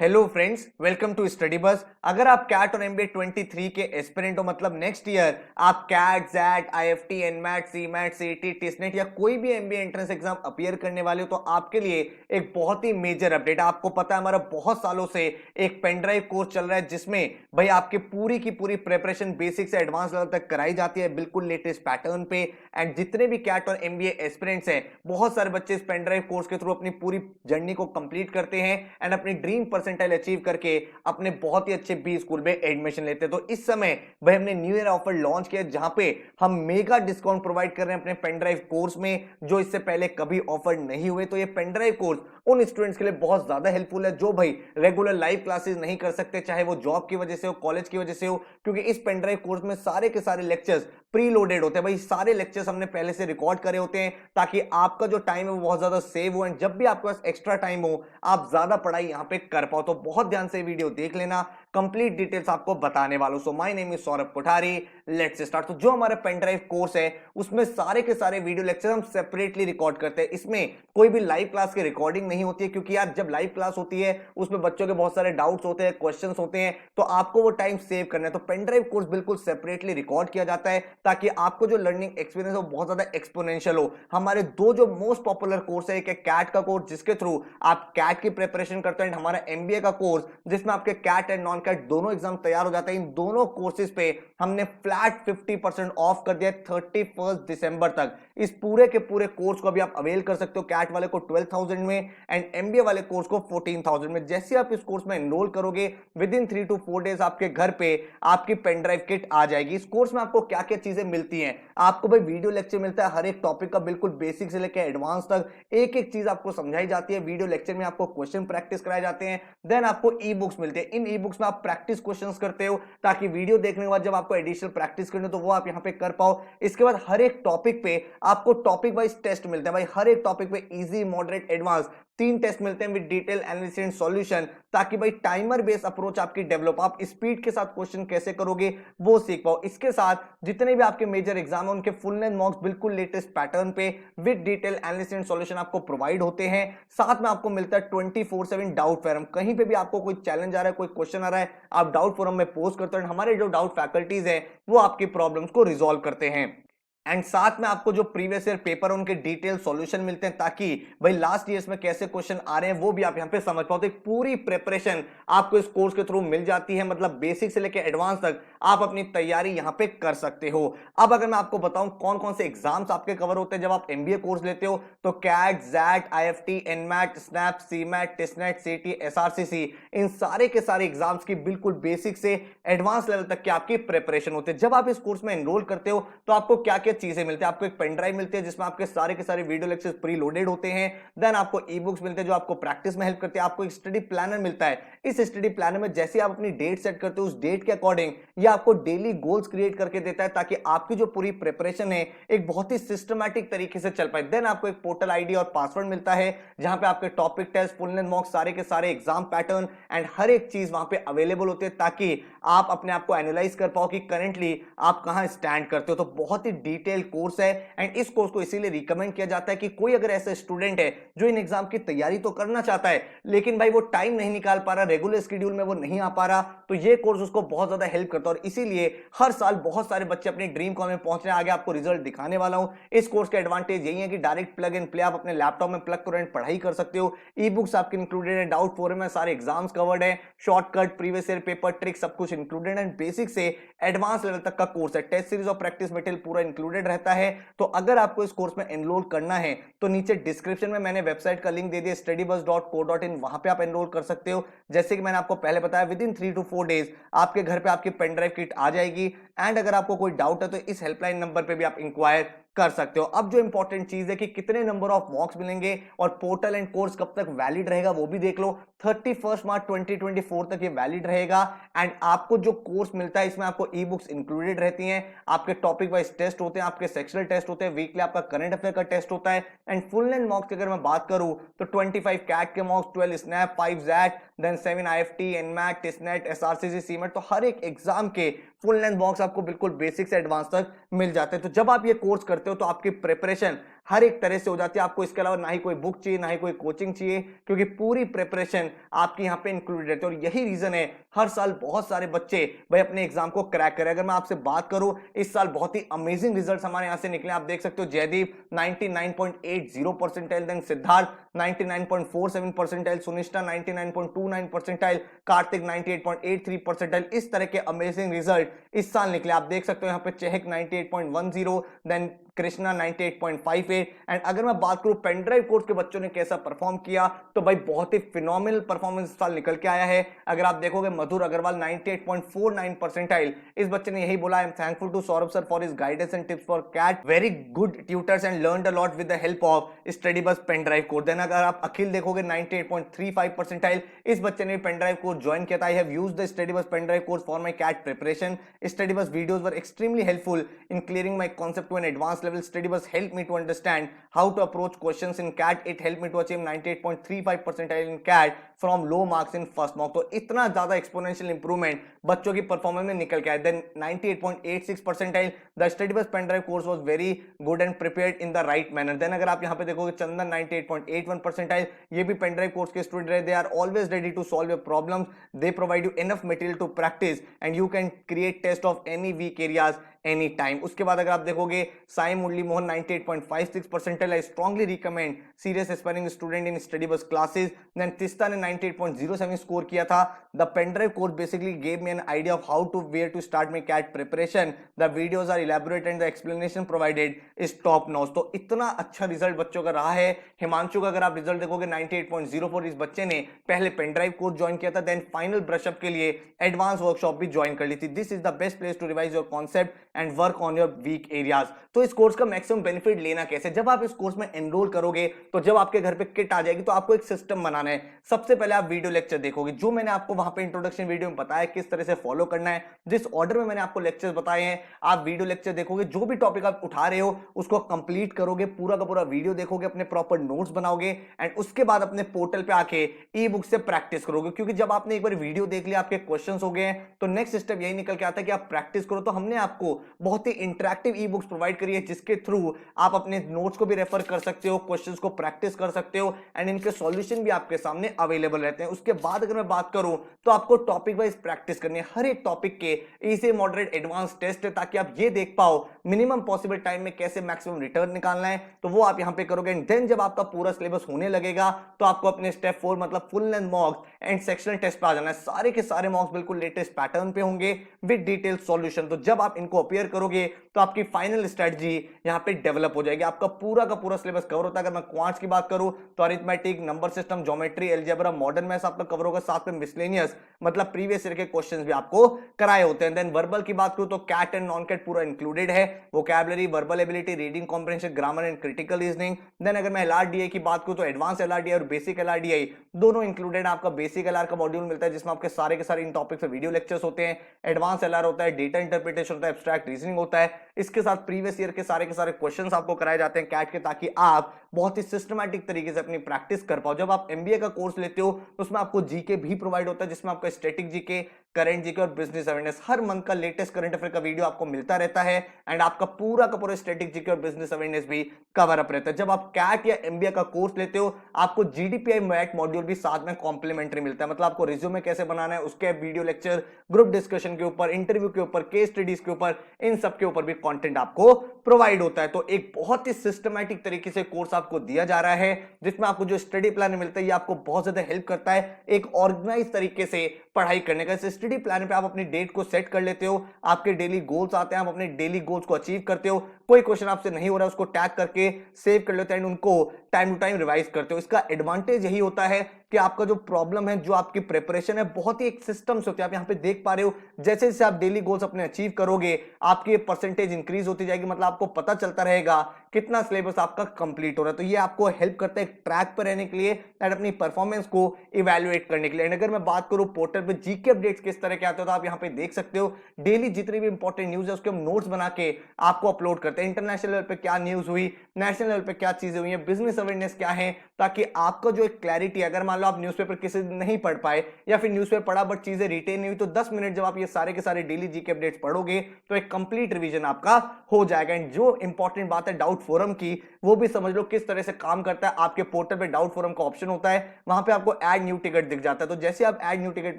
Hello friends, welcome to Study Bus. अगर आप cat और एमबीए 23 के एस्पिरेंट हो, मतलब नेक्स्ट ईयर आप CAT, XAT, IFT, NMAT, CMAT, CET, TISSNET या कोई भी एमबीए एंट्रेंस एग्जाम अपीयर करने वाले हो, तो आपके लिए एक बहुत ही मेजर अपडेट है। आपको पता है हमारा बहुत सालों से एक पेनड्राइव कोर्स चल रहा है जिसमें भाई आपकी पूरी की पूरी प्रिपरेशन बेसिक से एडवांस लेवल तक कराई जाती है, बिल्कुल लेटेस्ट पैटर्न पे। एंड जितने भी कैट और एमबीए एस्पिरेंट्स हैं, बहुत सारे बच्चे इस पेनड्राइव कोर्स के थ्रू अपनी पूरी जर्नी को कंप्लीट करते हैं एंड अपनी ड्रीम परसेंटाइल अचीव करके अपने बहुत ही अच्छे बी स्कूल में एडमिशन लेते हैं। तो इस समय भाई हमने न्यू ईयर ऑफर लॉन्च किया जहां पे हम मेगा डिस्काउंट प्रोवाइड कर रहे हैं अपने पेनड्राइव कोर्स में, जो इससे पहले कभी ऑफर नहीं हुए। तो ये पेनड्राइव कोर्स उन स्टूडेंट्स के लिए बहुत ज्यादा हेल्पफुल है जो भाई रेगुलर लाइव क्लासेस नहीं कर सकते, चाहे वो जॉब की वजह से हो, कॉलेज की वजह से हो, क्योंकि इस पेनड्राइव कोर्स में सारे के सारे लेक्चर्स प्री लोडेड होते हैं। भाई सारे लेक्चर्स हमने पहले से रिकॉर्ड करे होते हैं ताकि आपका जो टाइम है वो बहुत ज्यादा सेव हो एंड जब भी आपके पास एक्स्ट्रा टाइम हो आप ज्यादा पढ़ाई यहां पे कर पाओ। तो बहुत ध्यान से वीडियो देख लेना, कंप्लीट डिटेल्स आपको बताने वालों। So my name is Saurabh Kothari, let's start. तो जो हमारा पेनड्राइव कोर्स है उसमें सारे के सारे वीडियो लेक्चर हम सेपरेटली रिकॉर्ड करते हैं। इसमें कोई भी लाइव क्लास की रिकॉर्डिंग नहीं होती है, क्योंकि यार जब लाइव क्लास होती है उसमें बच्चों के बहुत सारे डाउट्स होते हैं, क्वेश्चंस होते हैं, तो आपको वो टाइम सेव करना है। तो पेनड्राइव कोर्स बिल्कुल सेपरेटली रिकॉर्ड किया जाता है ताकि आपको जो लर्निंग एक्सपीरियंस हो बहुत ज्यादा एक्सपोनेंशियल हो। हमारे दो जो मोस्ट पॉपुलर कोर्स है, एक है कैट का कोर्स जिसके थ्रू आप कैट की प्रिपरेशन करते हैं, हमारा एमबीए का कोर्स जिसमें आपके कैट एंड नॉन कैट दोनों एग्जाम तैयार हो जाते हैं। इन दोनों कोर्सेज पे हमने फ्लैट 50% ऑफ कर दिया 31 दिसंबर तक। इस पूरे के पूरे कोर्स को अभी आप अवेल कर सकते हो, कैट वाले को 12,000 में एंड एमबीए वाले कोर्स को 14,000 में। जैसे आप इस कोर्स में एनरोल करोगे विद इन 3 to 4 डेज आपके घर पे आपकी पेनड्राइव किट आ जाएगी। इस कोर्स में आपको क्या क्या चीजें मिलती हैं, आपको भाई वीडियो लेक्चर मिलता है हर एक टॉपिक का, बिल्कुल बेसिक से लेकर एडवांस तक एक एक चीज आपको समझाई जाती है। वीडियो लेक्चर में आपको क्वेश्चन प्रैक्टिस कराए जाते हैं। देन आपको ई बुक्स मिलते हैं, इन ई बुक्स में आप प्रैक्टिस क्वेश्चंस करते हो ताकि वीडियो देखने के बाद जब आपको एडिशनल प्रैक्टिस करनी हो तो वो आप यहां पे कर पाओ। इसके बाद हर एक टॉपिक पे आपको टॉपिक वाइज टेस्ट मिलते हैं। भाई हर एक टॉपिक पे इजी, मॉडरेट, एडवांस 3 टेस्ट मिलते हैं with detail analysis and solution, ताकि भाई टाइमर बेस्ड अप्रोच आपकी डेवलप, आप स्पीड के साथ क्वेश्चन कैसे करोगे वो सीख पाओ। इसके साथ जितने भी आपके मेजर एग्जाम है उनके फुल लेंथ मॉक्स बिल्कुल लेटेस्ट पैटर्न पे with detail analysis and solution आपको प्रोवाइड होते हैं। साथ में आपको मिलता है 24/7 डाउट फोरम। कहीं पे भी आपको कोई चैलेंज आ रहा है, कोई क्वेश्चन आ रहा है, आप डाउट फोरम में पोस्ट करते हो, हमारे जो डाउट फैकल्टीज हैं वो आपकी प्रॉब्लम्स को रिजॉल्व करते हैं। एंड साथ में आपको जो प्रीवियस ईयर पेपर उनके डिटेल सॉल्यूशन मिलते हैं ताकि भाई लास्ट ईयर्स में कैसे क्वेश्चन आ रहे हैं वो भी आप यहां पे समझ पाओ। तो एक पूरी प्रिपरेशन आपको इस कोर्स के थ्रू मिल जाती है, मतलब बेसिक से लेकर एडवांस तक आप अपनी तैयारी यहां पे कर सकते हो। अब अगर मैं आपको बताऊं कौन कौन से एग्जाम्स आपके कवर होते हैं जब आप एमबीए कोर्स लेते हो, तो CAT, XAT, IFT, NMAT, SNAP, CMAT, TISSNET, CET, SRCC, इन सारे के सारे एग्जाम्स की बिल्कुल बेसिक से एडवांस लेवल तक की आपकी प्रिपरेशन होती है। जब आप इस कोर्स में एनरोल करते हो तो आपको क्या क्या चीजें मिलती है, आपको एक पेन ड्राइव मिलती है जिसमें आपके सारे के सारे वीडियो लेक्चर्स प्री लोडेड होते हैं। देन आपको ई बुक्स मिलते हैं जो आपको प्रैक्टिस में हेल्प करते हैं। आपको एक स्टडी प्लानर मिलता है, इस स्टडी प्लानर में जैसे आप अपनी डेट सेट करते हो उस डेट के अकॉर्डिंग ये आपको डेली गोल्स क्रिएट करके देता है ताकि आपकी जो पूरी प्रिपरेशन है एक बहुत ही सिस्टमैटिक तरीके से चल पाए। देन आपको एक पोर्टल आईडी और पासवर्ड मिलता है जहां पे आपके topic test, full length mock, सारे के सारे एग्जाम पैटर्न एंड हर एक चीज वहां पे अवेलेबल होती है ताकि आप अपने आप को एनालाइज कर पाओ कि करेंटली आप कहां स्टैंड करते हो। तो बहुत ही डिटेल कोर्स है एंड इस कोर्स को इसीलिए रिकमेंड किया जाता है कि कोई अगर ऐसा स्टूडेंट है जो इन एग्जाम की तैयारी तो करना चाहता है लेकिन भाई वो टाइम नहीं निकाल पा रहा, रेगुलर शेड्यूल में वो नहीं आ पा रहा, तो ये कोर्स उसको बहुत ज्यादा हेल्प करता है। और इसीलिए हर साल बहुत सारे बच्चे अपने ड्रीम कॉलेज में पहुंच रहे हैं। आगे आपको रिजल्ट दिखाने वाला हूं। इस कोर्स का एडवांटेज यही है कि डायरेक्ट प्लग एंड प्ले, आप अपने लैपटॉप में प्लग करो एंड पढ़ाई कर सकते हो। ई बुक्स आपके इंक्लूडेड है, डाउट फोरम है, सारे एग्जाम्स कवर्ड है, shortcut, previous year paper, trick सब कुछ इंक्लूडेड है। बेसिक से एडवांस लेवल तक का कोर्स है, टेस्ट सीरीज और प्रैक्टिस मटेरियल पूरा इंक्लूडेड रहता है। तो अगर आपको इस कोर्स में एनरोल करना है तो नीचे डिस्क्रिप्शन में मैंने वेबसाइट का लिंक दे दिया studybus.co.in, वहां पे आप एनरोल कर सकते हो। जैसे कि मैंने आपको पहले बताया विद इन 3 to 4 डेज आपके घर पे आपकी पेन ड्राइव किट आ जाएगी। एंड अगर आपको कोई डाउट है तो इस हेल्पलाइन नंबर पे भी आप इंक्वायर कर सकते हो। अब जो इंपॉर्टेंट चीज है कि कितने नंबर ऑफ मॉक्स मिलेंगे और पोर्टल एंड कोर्स कब तक वैलिड रहेगा वो भी देख लो। 31 मार्च 2024 तक ये वैलिड रहेगा। एंड आपको जो कोर्स मिलता है इसमें आपको ई बुक्स इंक्लूडेड रहती हैं, आपके टॉपिक वाइज टेस्ट होते हैं, आपके सेक्शनल टेस्ट होते हैं, वीकली आपका करंट अफेयर का टेस्ट होता है। एंड फुल लेंथ मॉक्स की अगर मैं बात करूं तो 25 कैट के mocks, 12 SNAP, 5 XAT, then 7 IFT, NMAT, TISSNET, SRCC, CMAT, तो हर एक एग्जाम के फुल लेंथ बॉक्स आपको बिल्कुल बेसिक से एडवांस तक मिल जाते हैं। तो जब आप ये कोर्स करते हो तो आपकी प्रिपरेशन हर एक तरह से हो जाती है। आपको इसके अलावा ना ही कोई बुक चाहिए, ना ही कोई कोचिंग चाहिए, क्योंकि पूरी प्रिपरेशन आपकी यहाँ पे इंक्लूडेड रहती है। और यही रीजन है हर साल बहुत सारे बच्चे भाई अपने एग्जाम को क्रैक करें। अगर मैं आपसे बात करूं, इस साल बहुत ही अमेजिंग रिजल्ट्स हमारे यहां से निकले। आप देख सकते हो Jaydeep 99.80 percentile, then Siddharth 99.47 percentile, Sunishtha 99.29 percentile, Kartik 98.83 percentile. इस तरह के अमेजिंग रिजल्ट इस साल निकले। आप देख सकते हो यहाँ पे चहक 98.10, देन कृष्णा 98.58। एंड अगर मैं बात करूं पेनड्राइव कोर्स के बच्चों ने कैसा परफॉर्म किया, तो भाई बहुत ही फिनोमिनल परफॉर्मेंस इस साल निकल के आया है। अगर आप देखोगे मधुर अग्रवाल 98.49 परसेंटाइल, इस बच्चे ने यही बोला, I am thankful to Saurabh sir for his guidance and tips for CAT, very good tutors and learned a lot with the help of Study बस पेन ड्राइव कोर्स। देन अगर आप अखिल देखोगे 98.35 परसेंटाइल, इस बच्चे ने पेन ड्राइव कोर्स ज्वाइन किया था। I have used the study बस pen drive course for my CAT preparation, study bus videos were extremely helpful in clearing my concept to an advance level, study bus helped me to understand how to approach questions in CAT, it helped me to achieve 98.35 percentile in CAT from low marks in first mock। तो इतना ज्यादा exponential improvement बच्चों की performance में निकल के आया। Then 98.86 percentile, the study बस pen drive course was very good and prepared in the right manner. Then अगर आप यहाँ पे देखोगे चंदन 98.81 परसेंटाइल, ये भी पेन ड्राइव कोर्स के स्टूडेंट रहे। They are always ready to solve your problems, they provide you enough material to practice and you can create test of any weak areas any time. उसके बाद अगर आप देखोगे Sai Murali Mohan 98.56 percentile, I strongly recommend serious aspiring student in study bus classes. Then Tista ने 98.07 score किया था। The pen drive course basically gave me N idea of how to where to start my CAT preparation, the videos are elaborate and the explanation provided is top notch. तो इतना अच्छा result बच्चों का रहा है। हिमांशु का अगर आप रिजल्ट देखोगे 98.04, इस बच्चे ने पहले पेन ड्राइव कोर्स ज्वाइन किया था, देन फाइनल ब्रशअप के लिए एडवांस वर्कशॉप भी ज्वाइन कर ली थी। This is the best place to revise your concept and work on your weak areas. तो इस कोर्स का मैक्सिमम बेनिफिट लेना कैसे, जब आप इस कोर्स में एनरोल करोगे तो जब आपके घर पे किट आ जाएगी तो आपको एक सिस्टम बनाना है। सबसे पहले आप वीडियो लेक्चर देखोगे, जो मैंने आपको वहां पे इंट्रोडक्शन वीडियो में बताया किस तरह से फॉलो करना है, जिस ऑर्डर में मैंने आपको लेक्चर्स बताए हैं, आप वीडियो लेक्चर देखोगे, जो भी टॉपिक आप उठा रहे हो उसको कंप्लीट करोगे, पूरा का पूरा वीडियो देखोगे, अपने प्रॉपर नोट्स बनाओगे एंड उसके बाद अपने पोर्टल पे आके ई बुक से प्रैक्टिस करोगे। क्योंकि जब आपने एक बार वीडियो देख लिया, आपके क्वेश्चन हो गए हैं, तो नेक्स्ट स्टेप यही निकल के आता है कि आप प्रैक्टिस करो। तो हमने आपको बहुत ही इंटरैक्टिव ई बुक्स प्रोवाइड करी है, जिसके थ्रू आप अपने नोट्स को भी रेफर कर सकते हो, क्वेश्चंस को प्रैक्टिस कर सकते हो एंड इनके सॉल्यूशन भी आपके सामने अवेलेबल रहते हैं। उसके बाद अगर मैं बात करूं तो आपको टॉपिक वाइज प्रैक्टिस करनी है। हर एक टॉपिक के इजी मॉडरेट एडवांस टेस्ट है, ताकि आप ये देख पाओ मिनिमम पॉसिबल टाइम में कैसे मैक्सिमम रिटर्न निकालना है। तो वो आप यहां पे करोगे एंड देन जब आपका पूरा सिलेबस होने लगेगा तो आपको अपने स्टेप 4 मतलब full length mocks and sectional test पे आ जाना है। सारे के सारे मॉक्स बिल्कुल लेटेस्ट पैटर्न पे होंगे विद डिटेल सॉल्यूशन। तो जब आप इनको अपियर करोगे तो आपकी फाइनल स्ट्रेटजी यहां पे डेवलप हो जाएगी। आपका पूरा का पूरा सिलेबस कवर होता है। अगर मैं क्वांट्स की बात करूं तो arithmetic, number system, geometry, algebra, modern maths आपका कवर होगा, साथ में मिसलेनियस मतलब प्रीवियस ईयर के क्वेश्चंस भी आपको कराए होते हैं। देन वर्बल की बात करूं तो कैट एंड नॉन कैट पूरा इंक्लूडेड है, vocabulary, verbal ability, reading comprehension, grammar and critical reasoning. Then अगर मैं एलआरडीआई की बात करूं तो एडवांस एलआरडीआई और बेसिक एलआरडीआई दोनों इंक्लूडेड है। आपका बेसिक एलआर का मॉड्यूल मिलता है जिसमें आपके सारे के सारे इन टॉपिक्स पे वीडियो लेक्चर्स होते हैं। एडवांस एलआर होता है, डेटा इंटरप्रिटेशन होता है, एब्स्ट्रैक्ट रीजनिंग होता है। इसके साथ प्रीवियस ईयर के सारे क्वेश्चंस आपको कराए जाते हैं कैट के, ताकि आप बहुत ही सिस्टमैटिक तरीके से अपनी प्रैक्टिस कर पाओ। जब आप एमबीए का कोर्स लेते हो तो उसमें आपको जीके भी प्रोवाइड होता है, जिसमें आपका स्टैटिक जीके, करंट जीके और बिजनेस अवेयरनेस, हर मंथ का लेटेस्ट करंट अफेयर का वीडियो आपको मिलता रहता है एंड आपका पूरा का पूरा स्टैटिक जीके और बिजनेस अवेयरनेस भी कवर अप रहता है। जब आप कैट या एमबीए का कोर्स लेते हो आपको जीडीपीआई मैट मॉड्यूल भी साथ में कॉम्प्लीमेंट्री मिलता है। मतलब आपको रिज्यूमे कैसे बनाना है उसके वीडियो लेक्चर, ग्रुप डिस्कशन के ऊपर, इंटरव्यू के ऊपर, केस स्टडीज के ऊपर, इन सब के ऊपर भी कंटेंट आपको प्रोवाइड होता है। तो एक बहुत ही सिस्टमैटिक तरीके से कोर्स आपको दिया जा रहा है, जिसमें आपको जो स्टडी प्लान मिलता है ये आपको बहुत ज्यादा हेल्प करता है एक ऑर्गेनाइज तरीके से पढ़ाई करने का। इस स्टडी प्लान पे आप अपनी डेट को सेट कर लेते हो, आपके डेली गोल्स आते हैं, आप अपने डेली गोल्स को अचीव करते हो। कोई क्वेश्चन आपसे नहीं हो रहा है उसको टैग करके सेव कर लेते हैं एंड उनको टाइम टू टाइम रिवाइज करते हो। इसका एडवांटेज यही होता है कि आपका जो प्रॉब्लम है, जो आपकी प्रिपरेशन है, बहुत ही एक सिस्टम से होती है। आप यहां पे देख पा रहे हो जैसे जैसे आप डेली गोल्स अपने अचीव करोगे आपकी परसेंटेज इंक्रीज होती जाएगी। मतलब आपको पता चलता रहेगा कितना सिलेबस आपका कंप्लीट हो रहा है। तो ये आपको हेल्प करता है ट्रैक पर रहने के लिए एंड अपनी परफॉर्मेंस को इवैल्यूएट करने के लिए। एंड अगर मैं बात करूं पोर्टल पे जीके अपडेट्स किस तरह के आते हो तो आप यहां पे देख सकते हो डेली जितनी भी इंपॉर्टेंट न्यूज है उसके हम नोट्स बना के आपको अपलोड करते हैं। इंटरनेशनल लेवल पे क्या न्यूज हुई, नेशनल लेवल पे क्या चीजें हुई है, बिजनेस अवेयरनेस क्या है, ताकि आपका जो एक क्लैरिटी, अगर मान लो आप न्यूज़पेपर किसी दिन नहीं पढ़ पाए या फिर न्यूज़पेपर पढ़ा बट चीजें रिटेन नहीं हुई, तो 10 मिनट जब आप ये सारे के सारे डेली जीके अपडेट्स पढ़ोगे तो एक कंप्लीट रिवीजन आपका हो जाएगा। एंड जो इंपॉर्टेंट बात है डाउट फोरम की, वो भी समझ लो किस तरह से काम करता है। आपके पोर्टल पे डाउट फोरम का ऑप्शन होता है, वहां पे आपको ऐड न्यू टिकट दिख जाता है। तो जैसे आप ऐड न्यू टिकट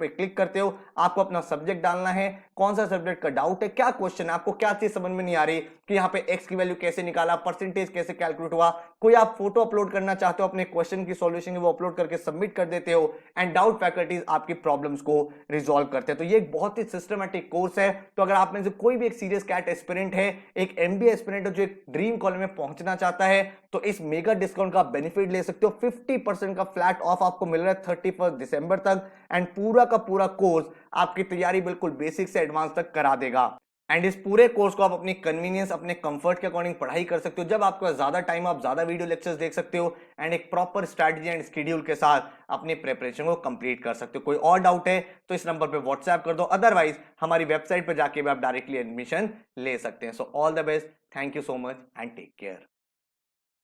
पे क्लिक करते हो, आपको अपना सब्जेक्ट डालना है, कौन सा सब्जेक्ट का डाउट है, क्या क्वेश्चन है, आपको क्या चीज समझ में नहीं आ रही कि यहाँ पे एक्स की वैल्यू कैसे निकाला, परसेंटेज कैसे कैलकुलेट हुआ, कोई आप फोटो अपलोड करना चाहते हो अपने क्वेश्चन की सॉल्यूशन वो अपलोड करके सबमिट कर देते हो, एंड डाउट फैकल्टीज आपकी प्रॉब्लम्स को रिजॉल्व करते हैं। तो ये एक बहुत ही सिस्टमैटिक कोर्स है। तो अगर आप में से कोई भी एक सीरियस कैट एस्पिरेंट है, एक एमबीए एस्पिरेंट है जो एक ड्रीम कॉलेज में पहुंचना चाहता है, तो इस मेगा डिस्काउंट का बेनिफिट ले सकते हो। 50% का फ्लैट ऑफ आपको मिल रहा है 31 दिसंबर तक, एंड पूरा का पूरा कोर्स आपकी तैयारी बिल्कुल बेसिक से एडवांस तक करा देगा। एंड इस पूरे कोर्स को आप अपनी कन्वीनियंस, अपने कंफर्ट के अकॉर्डिंग पढ़ाई कर सकते हो। जब आपके पास ज्यादा टाइम, आप ज्यादा वीडियो लेक्चर्स देख सकते हो, एंड एक प्रॉपर स्ट्रैटेजी एंड शेड्यूल के साथ अपनी प्रिपरेशन को कंप्लीट कर सकते हो। कोई और डाउट है तो इस नंबर पे व्हाट्सएप कर दो, अदरवाइज हमारी वेबसाइट पे जाके भी आप डायरेक्टली एडमिशन ले सकते हैं। So all the best, thank you so much and take care.